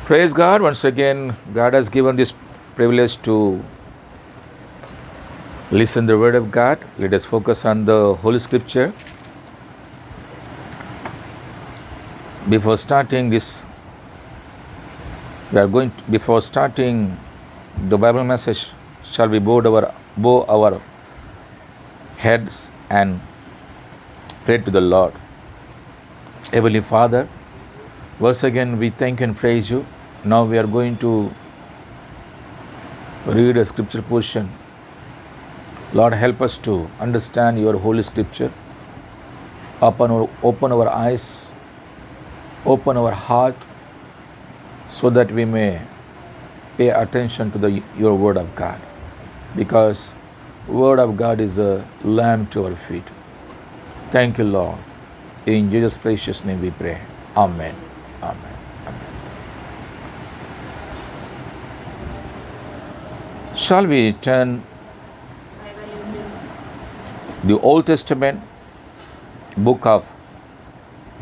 Praise God. Once again, God has given this privilege to listen the word of God. Let us focus on the Holy Scripture. Before starting this, before starting the Bible message, shall we bow our heads and pray to the Lord. Heavenly Father, once again we thank and praise you. Now we are going to read a scripture portion. Lord, help us to understand your holy scripture. Open our eyes, open our heart, so that we may pay attention to your word of God. Because word of God is a lamp to our feet. Thank you, Lord. In Jesus' precious name we pray. Amen. Amen. Shall we turn the Old Testament book of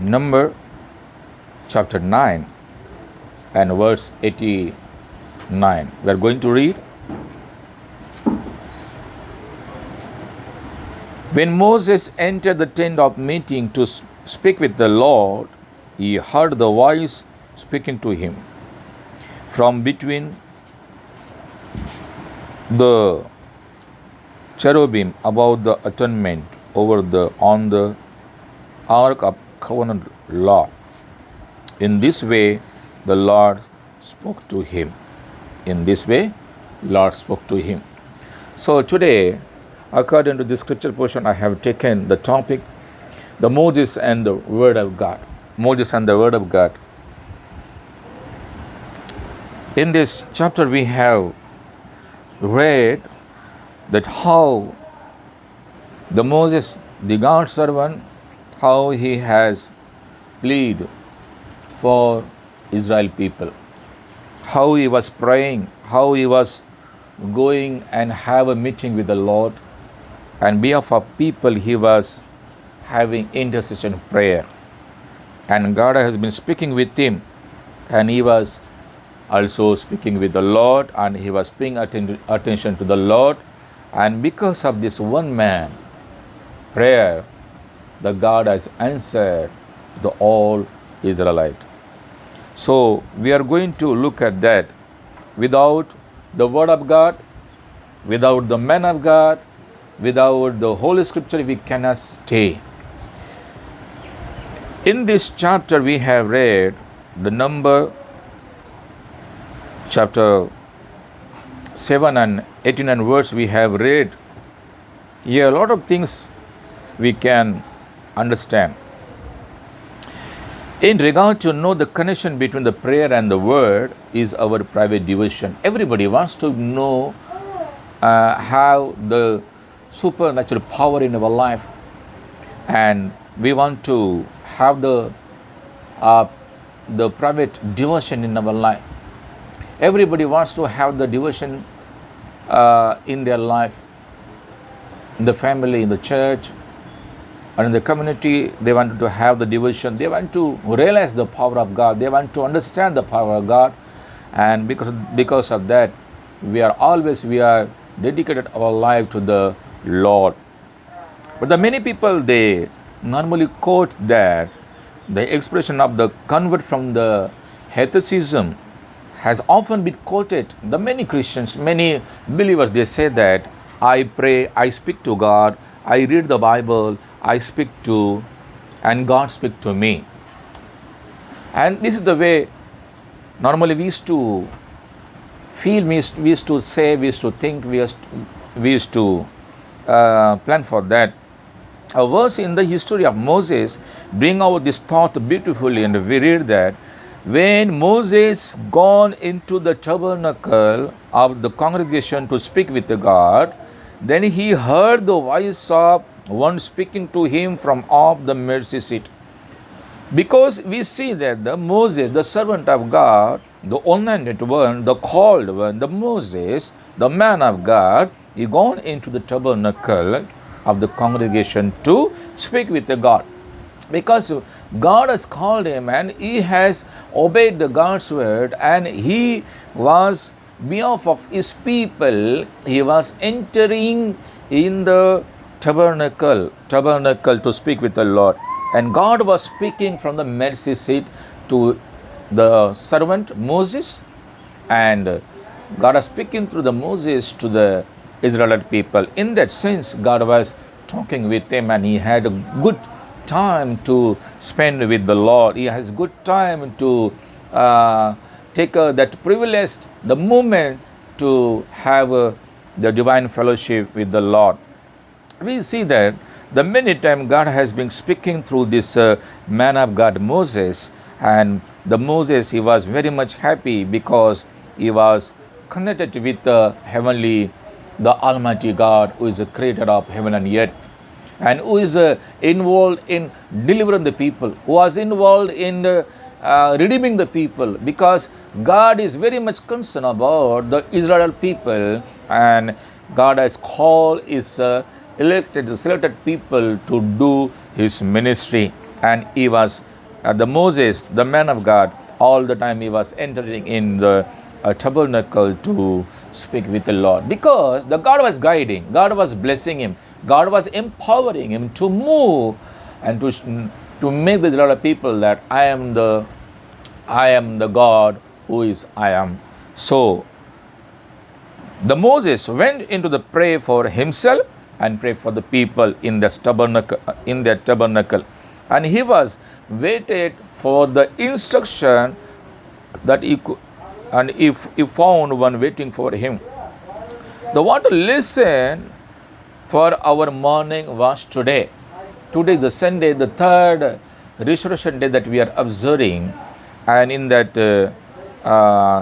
Number chapter 9 and verse 89. We are going to read. When Moses entered the tent of meeting to speak with the Lord, he heard the voice speaking to him from between the cherubim above the atonement on the ark of covenant law. In this way, the Lord spoke to him. So today, according to this scripture portion, I have taken the topic, the Moses and the Word of God. In this chapter, we have read that how the Moses, the God's servant, how he has pleaded for Israel people, how he was praying, how he was going and have a meeting with the Lord, and behalf of people he was having intercession prayer, and God has been speaking with him, and he was also speaking with the Lord, and he was paying attention to the Lord. And because of this one man prayer, the God has answered the all Israelite. So we are going to look at that. Without the word of God, without the man of God, without the Holy Scripture, we cannot stay. In this chapter, we have read the Number chapter 7 and 18 and verse we have read. Here a lot of things we can understand. In regard to know the connection between the prayer and the word is our private devotion. Everybody wants to know how the supernatural power in our life, and we want to have the private devotion in our life. Everybody wants to have the devotion in their life, in the family, in the church, or in the community. They want to have the devotion. They want to realize the power of God. They want to understand the power of God. And because of that, we are dedicated our life to the Lord. But the many people, they normally quote that the expression of the convert from the atheism has often been quoted. The many Christians, many believers, they say that I pray, I speak to God, I read the Bible, I speak to, and God speaks to me. And this is the way normally we used to feel, we used to say, we used to think, we used to plan for that. A verse in the history of Moses bring out this thought beautifully, and we read that when Moses gone into the tabernacle of the congregation to speak with God, then he heard the voice of one speaking to him from off the mercy seat. Because we see that the Moses, the servant of God, the anointed one, the called one, the Moses, the man of God, he gone into the tabernacle of the congregation to speak with the God. because God has called him and he has obeyed the God's word, and he was behalf of his people, he was entering in the tabernacle to speak with the Lord. And God was speaking from the mercy seat to the servant Moses, and God was speaking through the Moses to the Israelite people. In that sense, God was talking with him, and he had a good time to spend with the Lord. He has good time to take that privilege, the moment to have the divine fellowship with the Lord. We see that the many times God has been speaking through this man of God Moses, and the Moses, he was very much happy because he was connected with the heavenly, the Almighty God, who is the creator of heaven and earth, and who is involved in delivering the people, who was involved in redeeming the people, because God is very much concerned about the Israel people, and God has called his selected people to do his ministry. And he was the Moses, the man of God, all the time he was entering in the tabernacle to speak with the Lord, because the God was guiding, God was blessing him, God was empowering him to move and to make the Israel people that I am the God who is I am. So the Moses went into the pray for himself and pray for the people in the tabernacle, and he was waited for the instruction that he could, and if he found one waiting for him. The want to listen for our morning was today. Today is the Sunday, the third resurrection day that we are observing, and in that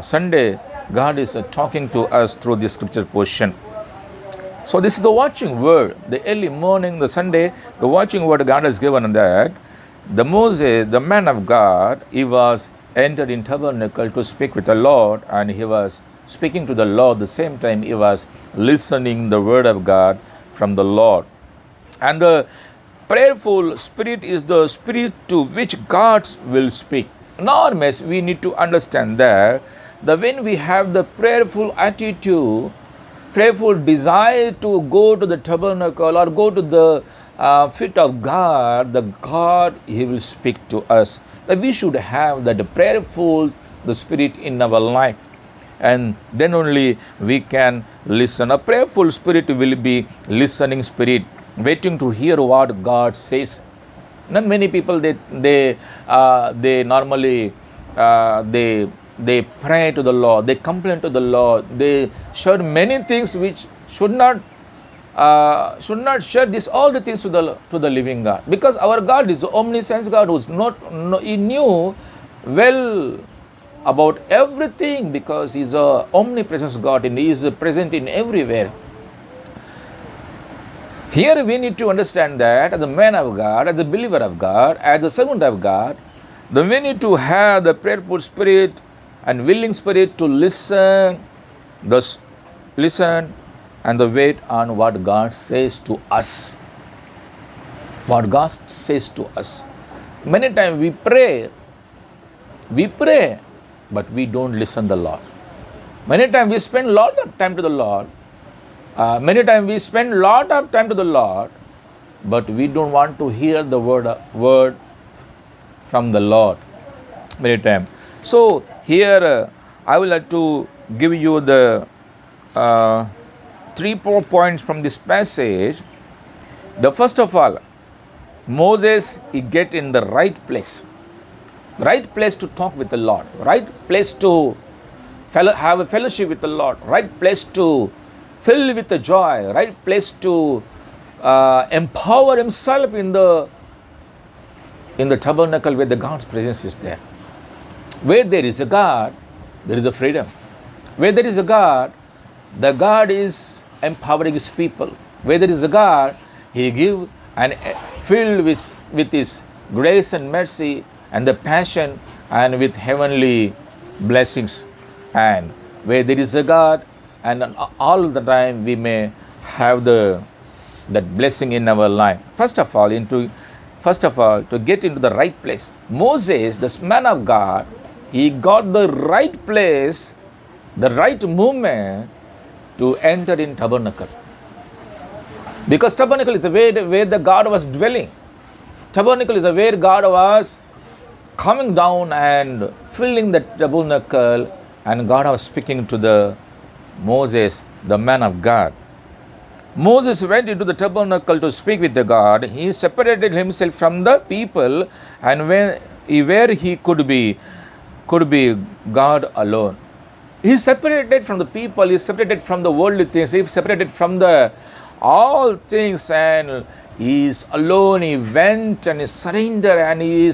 Sunday, God is talking to us through this scripture portion. So this is the watching word. The early morning, the Sunday, the watching word God has given that the Moses, the man of God, he was entered in tabernacle to speak with the Lord, and he was speaking to the Lord. The same time he was listening the word of God from the Lord. And the prayerful spirit is the spirit to which God will speak. Enormous, we need to understand that when we have the prayerful attitude, prayerful desire to go to the tabernacle or go to the feet of God, the God, he will speak to us. That we should have that prayerful the spirit in our life, and then only we can listen. A prayerful spirit will be listening spirit, waiting to hear what God says. Not many people they normally they pray to the Lord, they complain to the Lord, they share many things which should not share this all the things to the living God, because our God is the omniscience God, who's he knew well about everything, because he's a omnipresence God and he is present in everywhere. Here we need to understand that as a man of God, as a believer of God, as a servant of God, then we need to have the prayerful spirit and willing spirit to listen and the wait on what God says to us. What God says to us. Many times we pray, but we don't listen to the Lord. Many times we spend a lot of time to the Lord. Many times we spend a lot of time to the Lord, but we don't want to hear the word from the Lord many times. So here I would like to give you the 3-4 points from this passage. The first of all, Moses, he get in the right place to talk with the Lord, right place to have a fellowship with the Lord, right place to fill with the joy, right place to empower himself in the tabernacle where the God's presence is there. Where there is a God, there is a freedom. Where there is a God, the God is empowering his people. Where there is a God, he gives and filled with his grace and mercy and the passion and with heavenly blessings. And where there is a God, and all the time we may have that blessing in our life. First of all, into first of all, to get into the right place. Moses, this man of God, he got the right place, the right movement to enter in tabernacle. Because tabernacle is where the God was dwelling. Tabernacle is where God was coming down and filling the tabernacle, and God was speaking to the Moses, the man of God. Moses went into the tabernacle to speak with the God. He separated himself from the people, and where he could be God alone. He separated from the people. He separated from the worldly things. He separated from the all things, and he is alone. He went and he surrendered, and he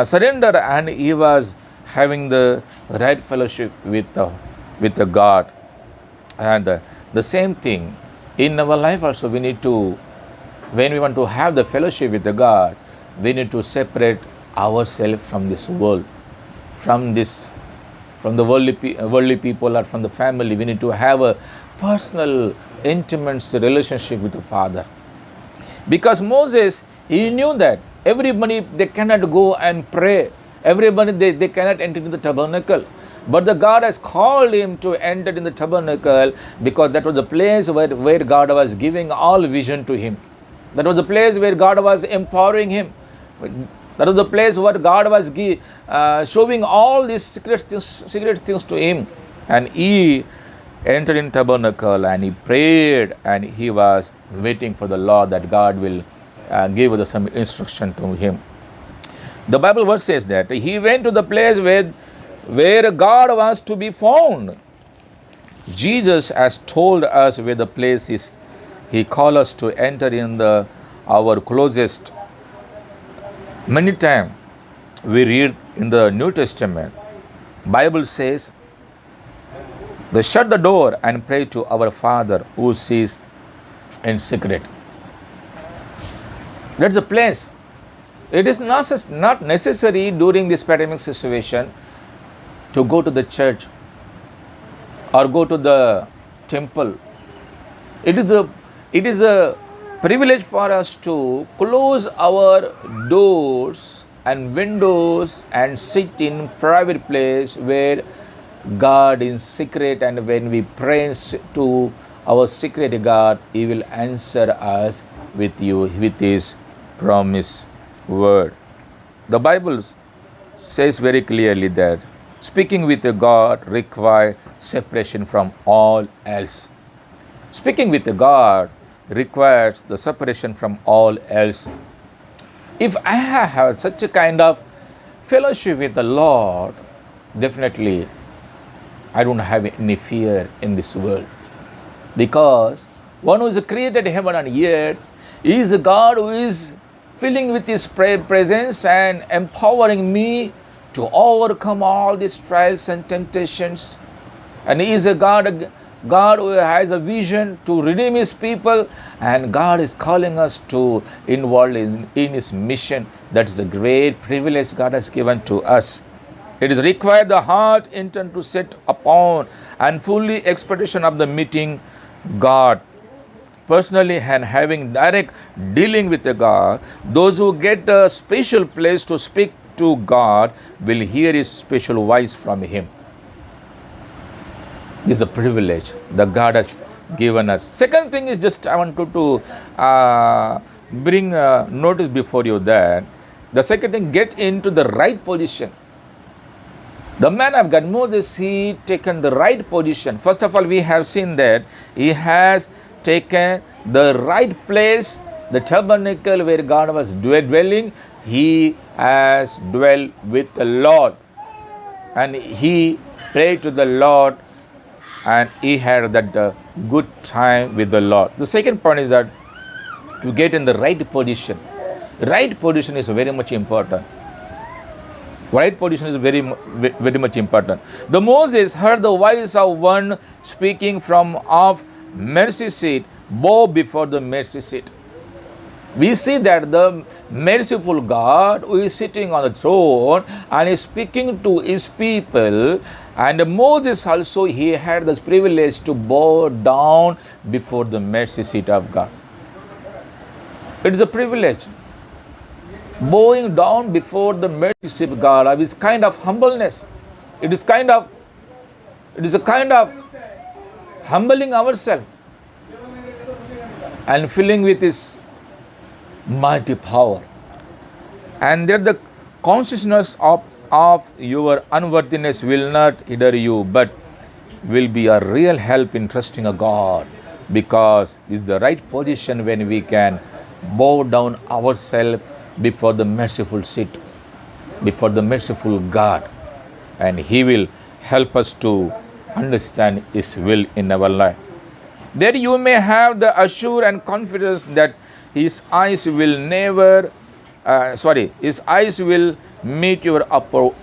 surrendered, and he was having the right fellowship with the God. And the same thing in our life also, we need to, when we want to have the fellowship with the God, we need to separate ourselves from this world, from the worldly people, or from the family. We need to have a personal, intimate relationship with the Father. Because Moses, he knew that everybody, they cannot go and pray. Everybody, they cannot enter into the tabernacle. But the God has called him to enter in the tabernacle, because that was the place where God was giving all vision to him. That was the place where God was empowering him. That was the place where God was showing all these secret things to him. And he entered in tabernacle, and he prayed, and he was waiting for the Lord, that God will give some instruction to him. The Bible verse says that he went to the place where God was to be found. Jesus has told us where the place is. He called us to enter in our closest. Many times we read in the New Testament, Bible says, they shut the door and pray to our Father who sees in secret. That's the place. It is not necessary during this pandemic situation to go to the church or go to the temple. It is a privilege for us to close our doors and windows and sit in private place where God in secret, and when we pray to our secret God, He will answer us with His promise word. The Bible says very clearly that speaking with a God requires separation from all else. Speaking with a God requires the separation from all else. If I have such a kind of fellowship with the Lord, definitely I don't have any fear in this world. Because one who has created heaven and earth is a God who is filling with His presence and empowering me to overcome all these trials and temptations. And He is a God who has a vision to redeem His people, and God is calling us to involve in His mission. That is the great privilege God has given to us. It is required the heart intent to set upon and fully expectation of the meeting God personally and having direct dealing with the God. Those who get a special place to speak to God will hear His special voice from Him. This is the privilege that God has given us. Second thing is just I want to bring notice before you that the second thing, get into the right position. The man of God, Moses, he taken the right position. First of all, we have seen that he has taken the right place, the tabernacle where God was dwelling. He has dwelt with the Lord, and he prayed to the Lord, and he had that good time with the Lord. The second point is that to get in the right position. Right position is very much important. Right position is very much important. The Moses heard the voice of one speaking from off mercy seat, bow before the mercy seat. We see that the merciful God who is sitting on the throne and is speaking to His people, and Moses also, he had this privilege to bow down before the mercy seat of God. It is a privilege. Bowing down before the mercy seat of God is kind of humbleness. It is a kind of humbling ourselves and filling with His mighty power. And there the consciousness of your unworthiness will not hinder you, but will be a real help in trusting a God, because it's the right position when we can bow down ourselves before the merciful seat, before the merciful God, and He will help us to understand His will in our life. There you may have the assure and confidence that His eyes will His eyes will meet your upward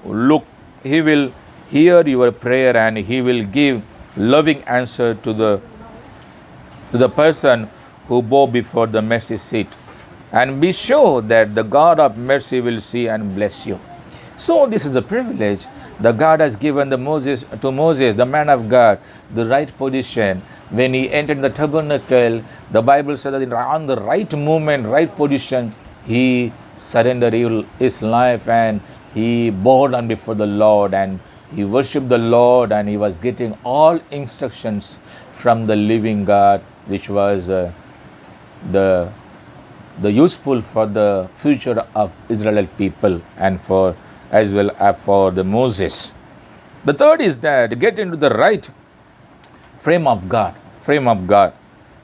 look. He will hear your prayer and He will give loving answer to the person who bow before the mercy seat. And be sure that the God of mercy will see and bless you. So this is a privilege that God has given to Moses, the man of God, the right position. When he entered the tabernacle, the Bible said that on the right moment, right position, he surrendered his life and he bowed down before the Lord and he worshipped the Lord, and he was getting all instructions from the living God, which was the useful for the future of Israelite people and for as well as for the Moses. The third is that get into the right frame of God.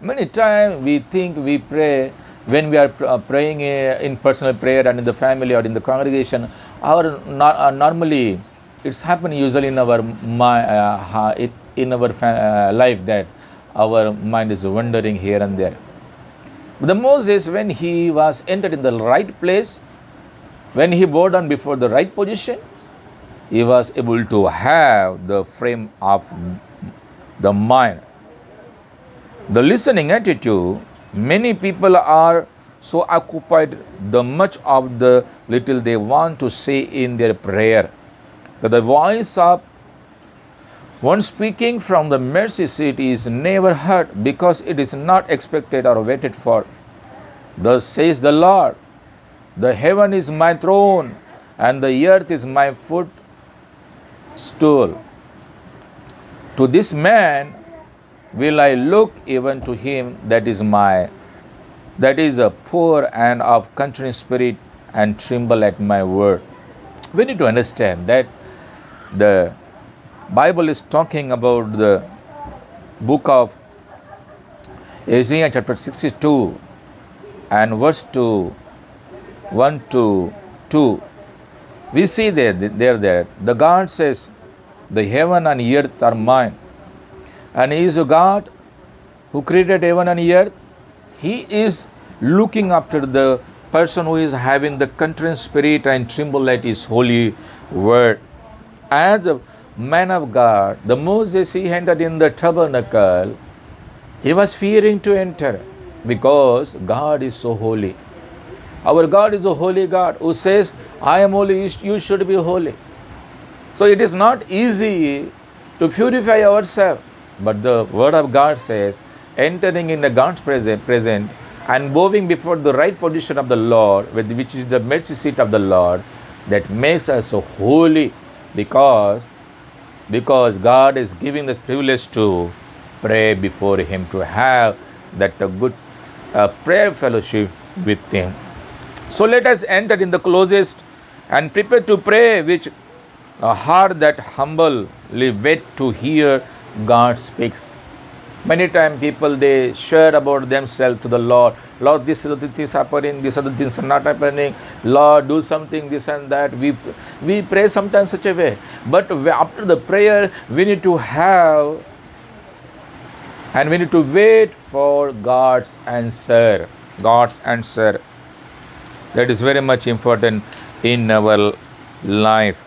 Many times we think we pray when we are praying in personal prayer and in the family or in the congregation. Normally it's happening usually in our life that our mind is wandering here and there. But the Moses, when he was entered in the right place, when he bowed down before the right position, he was able to have the frame of the mind. The listening attitude, many people are so occupied the much of the little they want to say in their prayer, that the voice of one speaking from the mercy seat is never heard, because it is not expected or waited for. Thus says the Lord, the heaven is my throne, and the earth is my footstool. To this man will I look, even to him that is a poor and of contrite spirit, and tremble at my word. We need to understand that the Bible is talking about the book of Isaiah chapter 62 and verse 1 to 2. We see there the God says, the heaven and earth are mine. And He is a God who created heaven and earth. He is looking after the person who is having the contrite spirit and tremble at His holy word. As a man of God, the Moses, he entered in the tabernacle. He was fearing to enter because God is so holy. Our God is a holy God who says, I am holy, you should be holy. So it is not easy to purify ourselves. But the word of God says, entering in the God's present and bowing before the right position of the Lord, which is the mercy seat of the Lord, that makes us so holy, because God is giving us privilege to pray before Him, to have that good prayer fellowship with Him. So let us enter in the closest and prepare to pray with a heart that humbly wait to hear God speaks. Many times people, they share about themselves to the Lord. Lord, this other things happening, these other things are not happening. Lord, do something, this and that. We pray sometimes such a way. But after the prayer, we need to have and we need to wait for God's answer. God's answer. That is very much important in our life.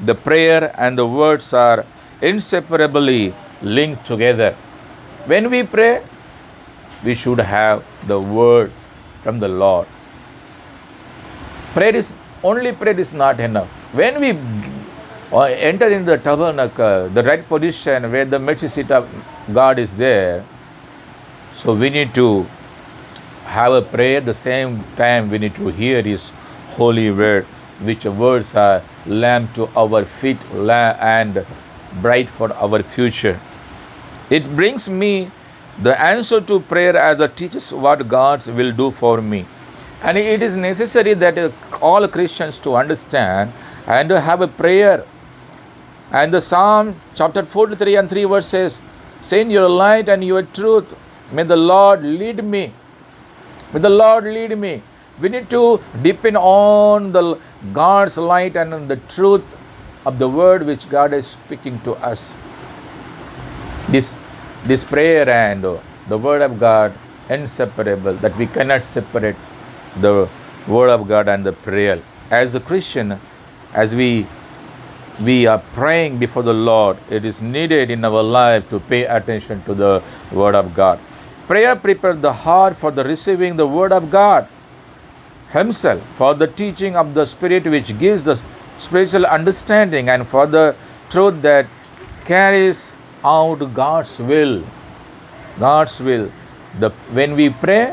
The prayer and the words are inseparably linked together. When we pray, we should have the word from the Lord. Prayer is not enough. When we enter into the tabernacle, the right position where the mercy seat of God is there, so we need to have a prayer, the same time we need to hear His holy word, which words are lamp to our feet and bright for our future. It brings me the answer to prayer as it teaches what God will do for me. And it is necessary that all Christians to understand and to have a prayer. And the Psalm chapter 43 and 3 verses, "Send your light and your truth. May the Lord lead me." May the Lord lead me. We need to depend on the God's light and the truth of the word which God is speaking to us. This prayer and the word of God inseparable, that we cannot separate the word of God and the prayer. As a Christian, as we are praying before the Lord, it is needed in our life to pay attention to the word of God. Prayer prepares the heart for the receiving the word of God Himself, for the teaching of the Spirit which gives the spiritual understanding, and for the truth that carries out God's will. God's will. When we pray,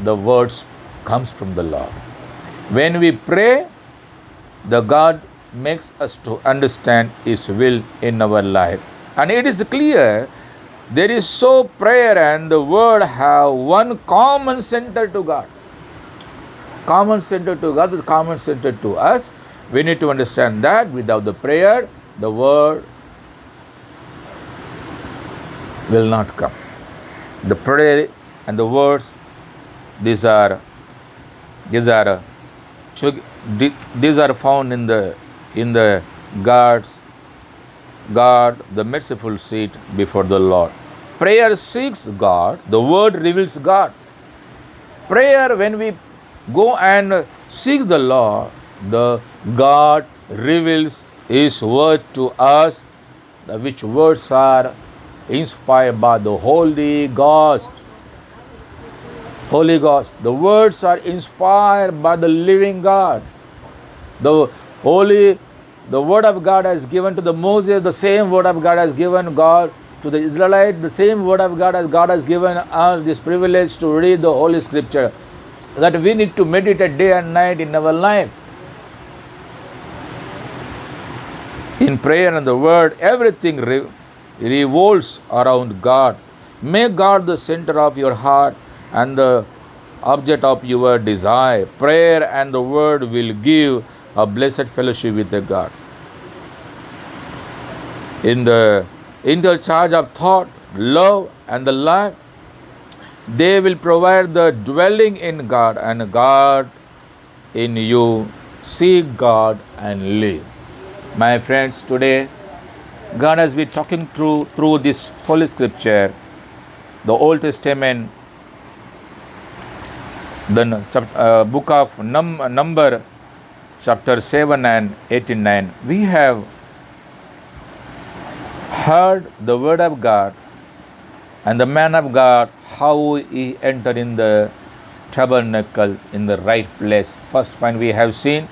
the words comes from the Lord. When we pray, the God makes us to understand His will in our life. And it is clear there is so prayer and the word have one common center to God. Common center to God is common center to us. We need to understand that without the prayer, the word will not come. The prayer and the words, these are found in the God, the merciful seat before the Lord. Prayer seeks God. The word reveals God. Prayer, when we go and seek the Lord, the God reveals His word to us, which words are inspired by the Holy Ghost. Holy Ghost. The words are inspired by the living God. The word of God has given to the Moses, the same word of God has given God to the Israelites, the same word of God has given us this privilege to read the Holy Scripture, that we need to meditate day and night in our life. In prayer and the word, everything revolves around God. Make God the center of your heart and the object of your desire. Prayer and the word will give a blessed fellowship with the God. In the interchange of thought, love, and the life, they will provide the dwelling in God and God in you. Seek God and live. My friends, today God has been talking through this Holy Scripture, the Old Testament, the book of Number, chapter 7 and 89. We have heard the word of God and the man of God, how he entered in the tabernacle in the right place. First point, we have seen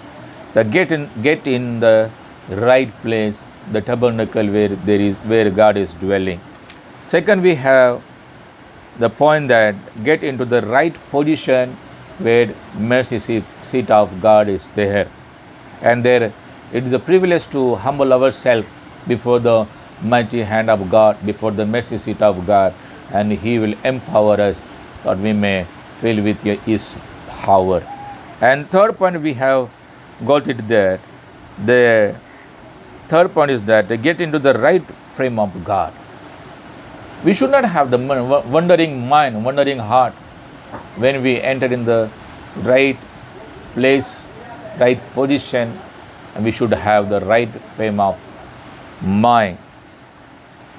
the get in the right place, the tabernacle where God is dwelling. Second, we have the point that get into the right position where mercy seat of God is there. And there it is a privilege to humble ourselves before the mighty hand of God, before the mercy seat of God, and He will empower us that we may fill with His power. And third point, we have got it there. The third point is that get into the right frame of God. We should not have the wandering mind, wandering heart when we enter in the right place, right position, and we should have the right frame of mind.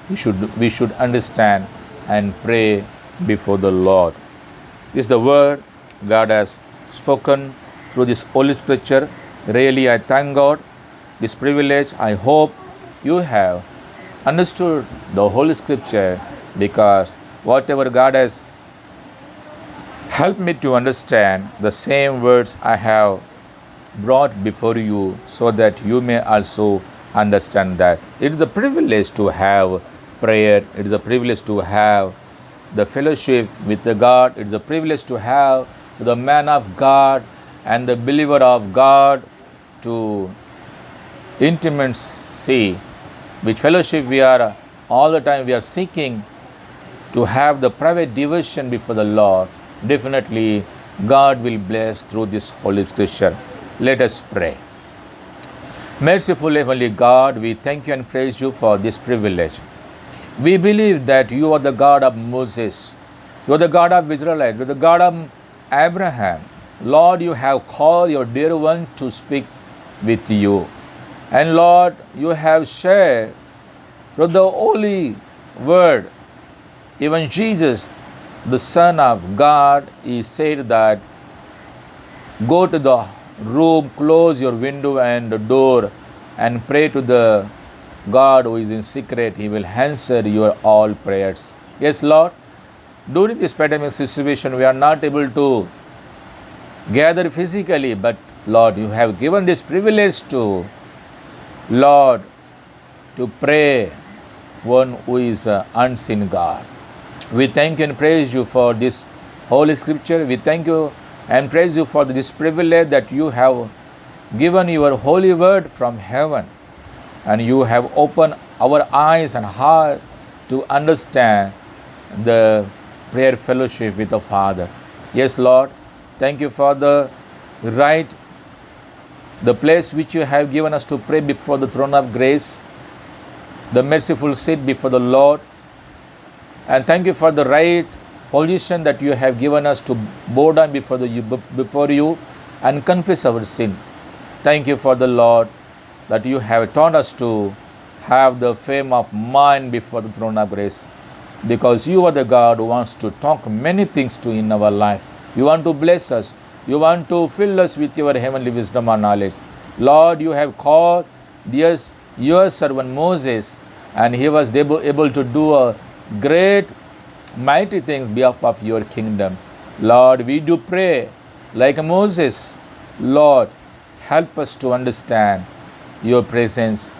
We should understand and pray before the Lord. This is the word God has spoken through this Holy Scripture. Really, I thank God this privilege. I hope you have understood the Holy Scripture, because whatever God has helped me to understand, the same words I have brought before you, so that you may also understand that. It is a privilege to have prayer. It is a privilege to have the fellowship with the God. It's a privilege to have the man of God and the believer of God to intimacy, which fellowship we are all the time we are seeking to have the private devotion before the Lord. Definitely God will bless through this Holy Scripture. Let us pray. Merciful Heavenly God, we thank you and praise you for this privilege. We believe that you are the God of Moses, you are the God of Israelites, you are the God of Abraham. Lord, you have called your dear one to speak with you. And Lord, you have shared through the holy word, even Jesus, the Son of God, he said that go to the room, close your window and the door, and pray to the God who is in secret. He will answer your all prayers. Yes, Lord, during this pandemic situation, we are not able to gather physically, but Lord, you have given this privilege to, Lord, to pray one who is an unseen God. We thank you and praise you for this Holy Scripture. We thank you and praise you for this privilege that you have given your holy word from heaven, and you have opened our eyes and heart to understand the prayer fellowship with the Father. Yes, Lord, thank you for the right, the place which you have given us to pray before the throne of grace, the merciful seat before the Lord. And thank you for the right position that you have given us to bow down before you and confess our sin. Thank you for the Lord that you have taught us to have the fame of mind before the throne of grace, because you are the God who wants to talk many things to in our life. You want to bless us. You want to fill us with your heavenly wisdom and knowledge. Lord, you have called your servant Moses, and he was able to do a great mighty things behalf of your kingdom. Lord, we do pray like Moses. Lord, help us to understand your presence.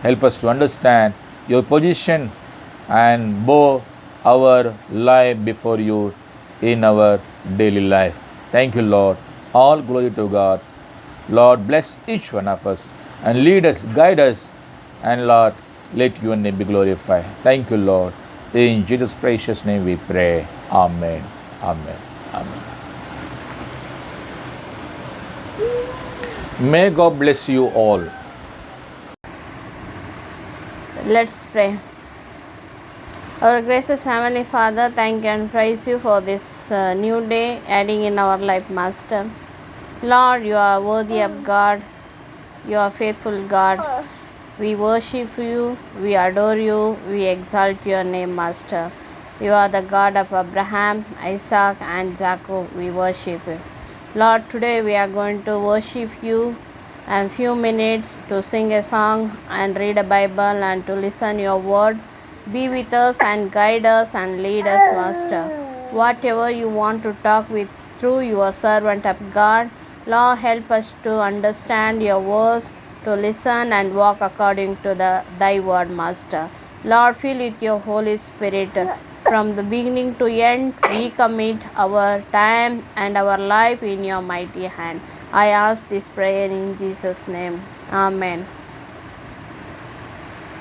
Help us to understand your position and bow our life before you in our daily life. Thank you, Lord. All glory to God. Lord, bless each one of us and lead us, guide us, and Lord, let your name be glorified. Thank you, Lord. In Jesus' precious name we pray. Amen. Amen. Amen. May God bless you all. Let's pray. Our gracious Heavenly Father, thank you and praise you for this new day adding in our life, Master. Lord, you are worthy of God. You are faithful God. We worship you, we adore you, we exalt your name, Master. You are the God of Abraham, Isaac, and Jacob. We worship you. Lord, today we are going to worship you and few minutes to sing a song and read a Bible and to listen your word. Be with us and guide us and lead us, Master. Whatever you want to talk with through your servant of God, Lord, help us to understand your words, to listen and walk according to thy word, Master. Lord, fill with your Holy Spirit. From the beginning to end, we commit our time and our life in your mighty hand. I ask this prayer in Jesus' name. Amen.